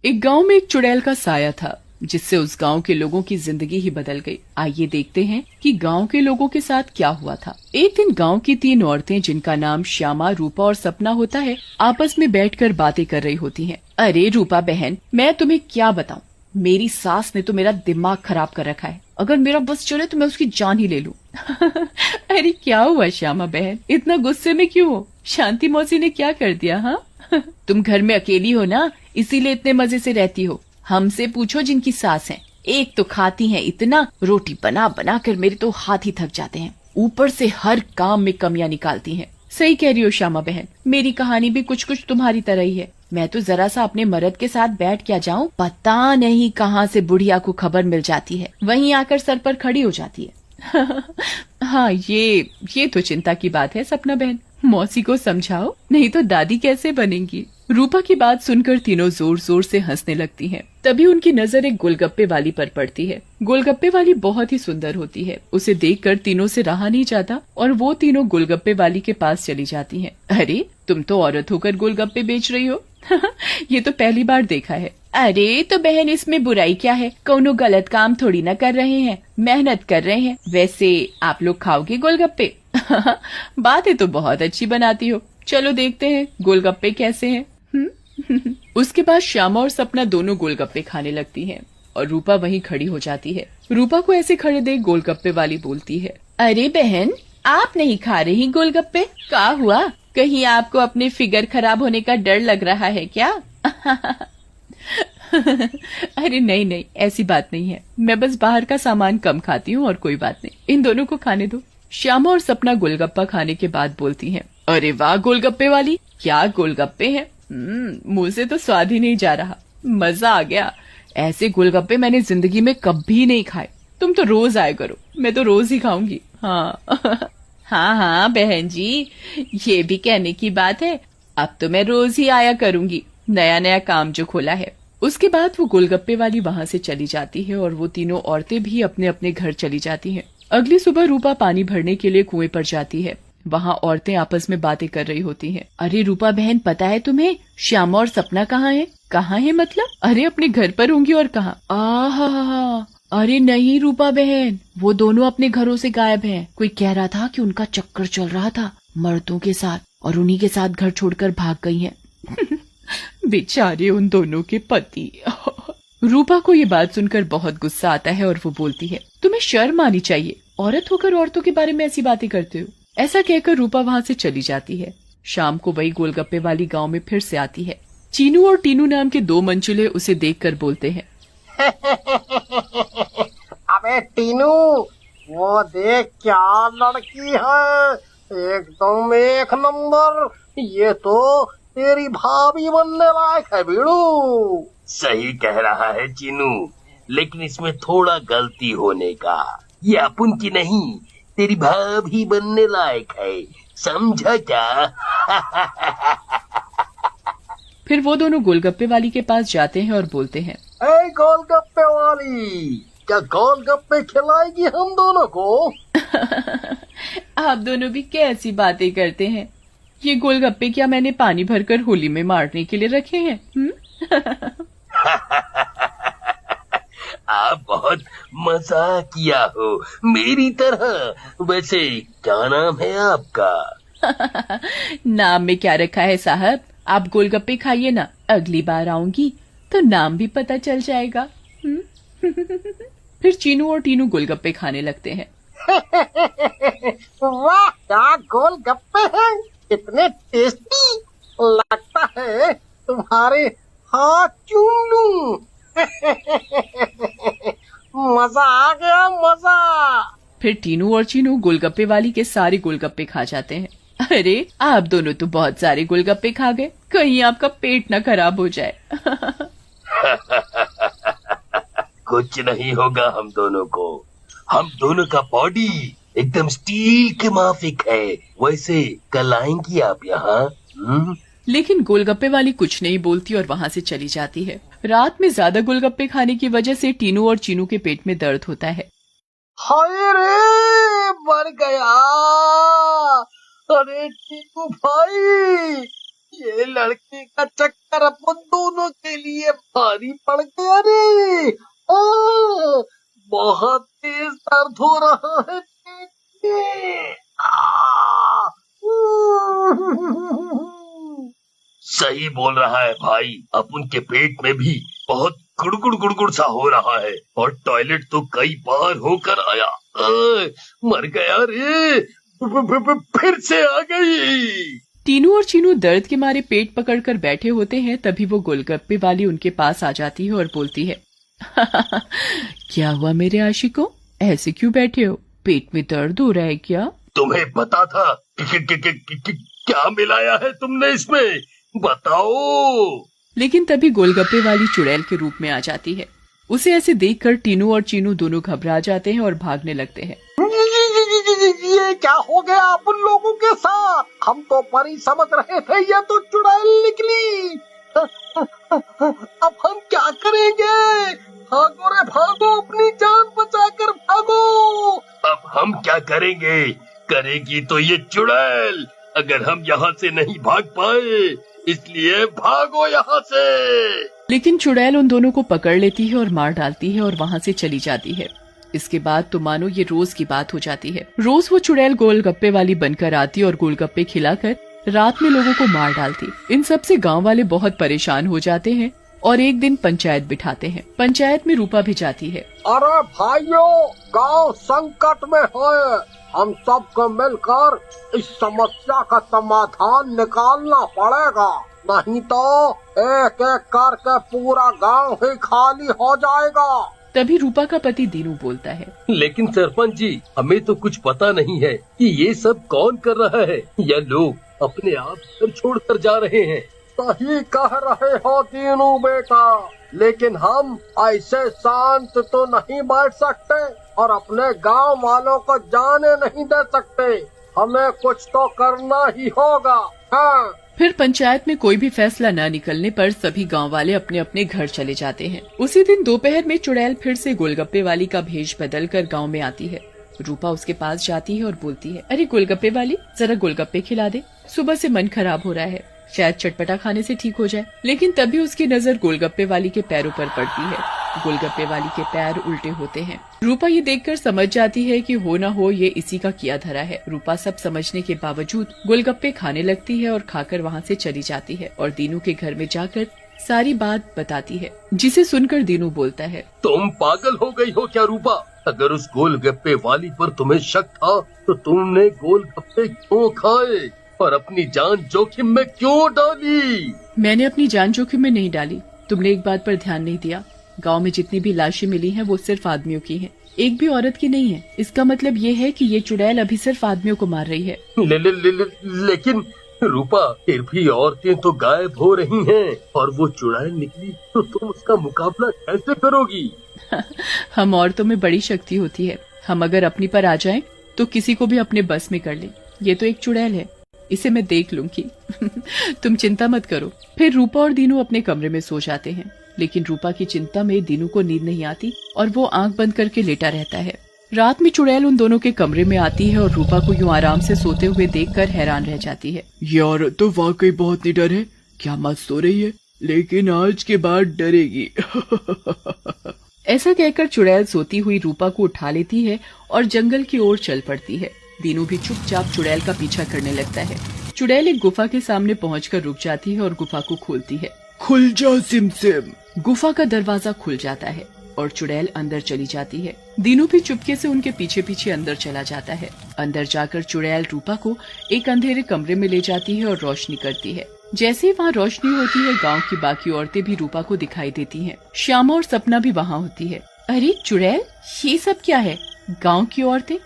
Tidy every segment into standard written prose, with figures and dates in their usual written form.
एक गांव में एक चुड़ैल का साया था, जिससे उस गांव के लोगों की जिंदगी ही बदल गई। आइए देखते हैं कि गांव के लोगों के साथ क्या हुआ था। एक दिन गांव की 3 औरतें, जिनका नाम श्यामा, रूपा और सपना होता है, आपस में बैठकर बातें कर रही होती हैं। अरे रूपा बहन, मैं तुम्हें क्या बताऊं, मेरी सास ने तो मेरा दिमाग खराब कर रखा है। अगर मेरा बस चले तो मैं उसकी जान ही ले लूं। अरे क्या हुआ श्यामा बहन, इतना गुस्से में क्यों हो? शांति मौसी ने क्या कर दिया? हाँ तुम घर में अकेली हो ना, इसीलिए इतने मजे से रहती हो। हमसे पूछो जिनकी सास है, एक तो खाती हैं इतना, रोटी बना बना कर मेरे तो हाथ ही थक जाते हैं, ऊपर से हर काम में कमियां निकालती हैं। सही कह रही हो श्यामा बहन, मेरी कहानी भी कुछ कुछ तुम्हारी तरह ही है। मैं तो जरा सा अपने मर्द के साथ बैठ क्या जाऊं, पता नहीं कहाँ से बुढ़िया को खबर मिल जाती है, वहीं आकर सर पर खड़ी हो जाती है। हाँ ये तो चिंता की बात है सपना बहन, मौसी को समझाओ, नहीं तो दादी कैसे बनेंगी। रूपा की बात सुनकर तीनों जोर जोर से हंसने लगती हैं। तभी उनकी नजर एक गोलगप्पे वाली पर पड़ती है। गोलगप्पे वाली बहुत ही सुंदर होती है, उसे देखकर तीनों से रहा नहीं जाता और वो तीनों गोलगप्पे वाली के पास चली जाती हैं। अरे तुम तो औरत होकर गोलगप्पे बेच रही हो। ये तो पहली बार देखा है। अरे तो बहन, इसमें बुराई क्या है, कौनो गलत काम थोड़ी ना कर रहे हैं, मेहनत कर रहे हैं। वैसे आप लोग खाओगे गोलगप्पे? बातें तो बहुत अच्छी बनाती हो, चलो देखते हैं गोलगप्पे कैसे हैं। उसके बाद श्यामा और सपना दोनों गोलगप्पे खाने लगती हैं और रूपा वहीं खड़ी हो जाती है। रूपा को ऐसे खड़े देख गोलगप्पे वाली बोलती है, अरे बहन, आप नहीं खा रही गोलगप्पे? क्या हुआ, कहीं आपको अपने फिगर खराब होने का डर लग रहा है क्या? अरे नहीं नहीं, ऐसी बात नहीं है, मैं बस बाहर का सामान कम खाती हूँ और कोई बात नहीं, इन दोनों को खाने दो। श्यामा और सपना गोलगप्पा खाने के बाद बोलती हैं, अरे वाह गोलगप्पे वाली, क्या गोलगप्पे हैं, मुंह से तो स्वाद ही नहीं जा रहा, मजा आ गया। ऐसे गोलगप्पे मैंने जिंदगी में कभी नहीं खाए, तुम तो रोज आया करो, मैं तो रोज ही खाऊंगी। हाँ हाँ हाँ बहन जी, ये भी कहने की बात है, अब तो मैं रोज ही आया करूंगी, नया नया काम जो खोला है। उसके बाद वो गोलगप्पे वाली वहाँ से चली जाती है और वो तीनों औरतें भी अपने अपने घर चली जाती हैं। अगली सुबह रूपा पानी भरने के लिए कुएं पर जाती है। वहाँ औरतें आपस में बातें कर रही होती हैं। अरे रूपा बहन, पता है तुम्हें श्यामा और सपना कहाँ है? कहाँ है मतलब? अरे अपने घर पर होंगी और कहाँ? आहा, अरे नहीं रूपा बहन, वो दोनों अपने घरों से गायब हैं। कोई कह रहा था कि उनका चक्कर चल रहा था मर्दों के साथ और उन्हीं के साथ घर छोड़कर भाग गई हैं। बेचारे उन दोनों के पति। रूपा को ये बात सुनकर बहुत गुस्सा आता है और वो बोलती है, तुम्हें शर्म आनी चाहिए, औरत होकर औरतों के बारे में ऐसी बातें करते हो। ऐसा कहकर रूपा वहाँ से चली जाती है। शाम को वही गोलगप्पे वाली गांव में फिर से आती है। चीनू और टीनू नाम के 2 मंचुले उसे देखकर बोलते हैं, अबे टीनू, वो देख क्या लड़की है, एकदम एक नंबर, ये तो तेरी भाभी बनने लायक है बीड़ू। सही कह रहा है चीनू, लेकिन इसमें थोड़ा गलती होने का, ये अपन की नहीं, तेरी भाभी बनने लायक है, समझा क्या? फिर वो दोनों गोलगप्पे वाली के पास जाते हैं और बोलते हैं, ए गोलगप्पे वाली, क्या गोलगप्पे खिलाएगी हम दोनों को? आप दोनों भी कैसी बातें करते हैं, ये गोलगप्पे क्या मैंने पानी भरकर होली में मारने के लिए रखे हैं? आप बहुत मजाक किया हो मेरी तरह। वैसे क्या नाम है आपका? नाम में क्या रखा है साहब, आप गोलगप्पे खाइए ना, अगली बार आऊंगी तो नाम भी पता चल जाएगा। फिर चीनू और टीनू गोलगप्पे खाने लगते हैं। वाह, क्या गोलगप्पे हैं, इतने टेस्टी, लगता है तुम्हारे हाथ चूम लूं। मजा आ गया, मजा। फिर टीनू और चीनू गोलगप्पे वाली के सारे गोलगप्पे खा जाते हैं। अरे आप दोनों तो बहुत सारे गोलगप्पे खा गए, कहीं आपका पेट न खराब हो जाए। कुछ नहीं होगा हम दोनों को, हम दोनों का बॉडी एकदम स्टील के माफिक है। वैसे कल आएंगी आप यहाँ? लेकिन गोलगप्पे वाली कुछ नहीं बोलती और वहाँ से चली जाती है। रात में ज्यादा गोलगप्पे खाने की वजह से टीनू और चीनू के पेट में दर्द होता है। हाय रे, मर गया। अरे टीनू भाई, ये लड़के का चक्कर अपन दोनों के लिए भारी पड़ गया रे। बहुत तेज दर्द हो रहा है पेट में। सही बोल रहा है भाई, अपन के पेट में भी बहुत गुड़गुड़ गुड़गुड़ सा हो रहा है और टॉयलेट तो कई बार होकर आया। मर गया रे, फिर से आ गई। टीनू और चीनू दर्द के मारे पेट पकड़कर बैठे होते हैं। तभी वो गोलगप्पे वाली उनके पास आ जाती है और बोलती है, क्या हुआ मेरे आशिकों, ऐसे क्यों बैठे हो, पेट में दर्द हो रहा है क्या? तुम्हें पता था क्या मिलाया है तुमने इसमें, बताओ। लेकिन तभी गोलगप्पे वाली चुड़ैल के रूप में आ जाती है। उसे ऐसे देखकर टीनू और चीनू दोनों घबरा जाते हैं और भागने लगते हैं। ये क्या हो गया अपन लोगों के साथ? हम तो परी समझ रहे थे, ये तो चुड़ैल निकली। अब हम क्या करेंगे? भागो रे भागो, अपनी जान बचाकर भागो। अब हम क्या करेंगे? करेगी तो ये चुड़ैल, अगर हम यहाँ से नहीं भाग पाए, इसलिए भागो यहाँ से। लेकिन चुड़ैल उन दोनों को पकड़ लेती है और मार डालती है और वहाँ से चली जाती है। इसके बाद तो मानो ये रोज की बात हो जाती है। रोज वो चुड़ैल गोलगप्पे वाली बनकर आती और गोलगप्पे खिलाकर रात में लोगों को मार डालती। इन सब से गांव वाले बहुत परेशान हो जाते हैं और एक दिन पंचायत बिठाते हैं। पंचायत में रूपा भी जाती है। अरे भाइयों, गांव संकट में है, हम सबको मिलकर इस समस्या का समाधान निकालना पड़ेगा, नहीं तो एक एक करके पूरा गांव ही खाली हो जाएगा। तभी रूपा का पति दीनू बोलता है, लेकिन सरपंच जी, हमें तो कुछ पता नहीं है कि ये सब कौन कर रहा है, या लोग अपने आप घर छोड़कर जा रहे हैं। सही कह रहे हो दीनू बेटा, लेकिन हम ऐसे शांत तो नहीं बैठ सकते और अपने गांव वालों को जाने नहीं दे सकते। हमें कुछ तो करना ही होगा। हाँ। फिर पंचायत में कोई भी फैसला न निकलने पर सभी गांव वाले अपने अपने घर चले जाते हैं। उसी दिन दोपहर में चुड़ैल फिर से गोलगप्पे वाली का भेष बदल कर गाँव में आती है। रूपा उसके पास जाती है और बोलती है, अरे गोलगप्पे वाली, जरा गोलगप्पे खिला दे, सुबह से मन खराब हो रहा है, शायद चटपटा खाने से ठीक हो जाए। लेकिन तभी उसकी नजर गोलगप्पे वाली के पैरों पर पड़ती है। गोलगप्पे वाली के पैर उल्टे होते हैं। रूपा ये देखकर समझ जाती है कि हो न हो ये इसी का किया धरा है। रूपा सब समझने के बावजूद गोलगप्पे खाने लगती है और खाकर वहाँ से चली जाती है और दीनू के घर में जाकर सारी बात बताती है, जिसे सुनकर दीनू बोलता है, तुम पागल हो गई हो क्या रूपा? अगर उस गोलगप्पे वाली पर तुम्हें शक था तो तुमने गोलगप्पे क्यों खाए और अपनी जान जोखिम में क्यों डाली? मैंने अपनी जान जोखिम में नहीं डाली। तुमने एक बात पर ध्यान नहीं दिया, गांव में जितनी भी लाशें मिली हैं वो सिर्फ आदमियों की हैं, एक भी औरत की नहीं है। इसका मतलब ये है कि ये चुड़ैल अभी सिर्फ आदमियों को मार रही है। लेकिन रूपा, फिर भी औरतें तो गायब हो रही हैं और वो चुड़ैल निकली तो तुम उसका मुकाबला कैसे करोगी? हम औरतों में बड़ी शक्ति होती है, हम अगर अपनी पर आ जाएं तो किसी को भी अपने बस में कर लें। ये तो एक चुड़ैल है, इसे मैं देख लूंगी। तुम चिंता मत करो। फिर रूपा और दीनू अपने कमरे में सो जाते हैं। लेकिन रूपा की चिंता में दीनू को नींद नहीं आती और वो आंख बंद करके लेटा रहता है। रात में चुड़ैल उन दोनों के कमरे में आती है और रूपा को यूं आराम से सोते हुए देखकर हैरान रह जाती है। ये औरत तो वाकई बहुत निडर है, क्या मत सो रही है, लेकिन आज के बाद डरेगी। ऐसा कहकर चुड़ैल सोती हुई रूपा को उठा लेती है और जंगल की ओर चल पड़ती है। दीनू भी चुपचाप चुड़ैल का पीछा करने लगता है। चुड़ैल एक गुफा के सामने पहुंचकर रुक जाती है और गुफा को खोलती है। खुल जा सिमसिम। गुफा का दरवाजा खुल जाता है और चुड़ैल अंदर चली जाती है। दीनू भी चुपके से उनके पीछे पीछे अंदर चला जाता है। अंदर जाकर चुड़ैल रूपा को एक अंधेरे कमरे में ले जाती है और रोशनी करती है। जैसे ही वहाँ रोशनी होती है, गांव की बाकी औरतें भी रूपा को दिखाई देती हैं। श्यामा और सपना भी वहाँ होती है। अरे चुड़ैल, ये सब क्या है? गांव की औरतें,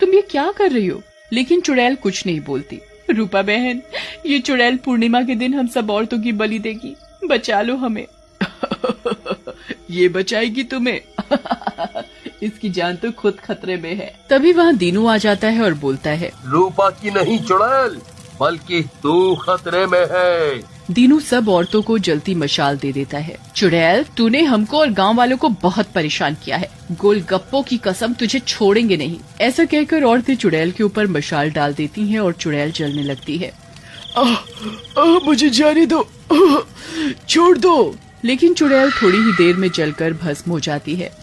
तुम ये क्या कर रही हो? लेकिन चुड़ैल कुछ नहीं बोलती। रूपा बहन, ये चुड़ैल पूर्णिमा के दिन हम सब औरतों की बलि देगी, बचा लो हमें। ये बचाएगी तुम्हें। इसकी जान तो खुद खतरे में है। तभी वहाँ दीनू आ जाता है और बोलता है, रूपा की नहीं चुड़ैल, बल्कि तू खतरे में है। दीनू सब औरतों को जलती मशाल दे देता है। चुड़ैल, तूने हमको और गांव वालों को बहुत परेशान किया है, गोलगप्पों की कसम, तुझे छोड़ेंगे नहीं। ऐसा कहकर औरतें चुड़ैल के ऊपर मशाल डाल देती हैं और चुड़ैल जलने लगती है। मुझे जाने दो, छोड़ दो। लेकिन चुड़ैल थोड़ी ही देर में जलकर भस्म हो जाती है।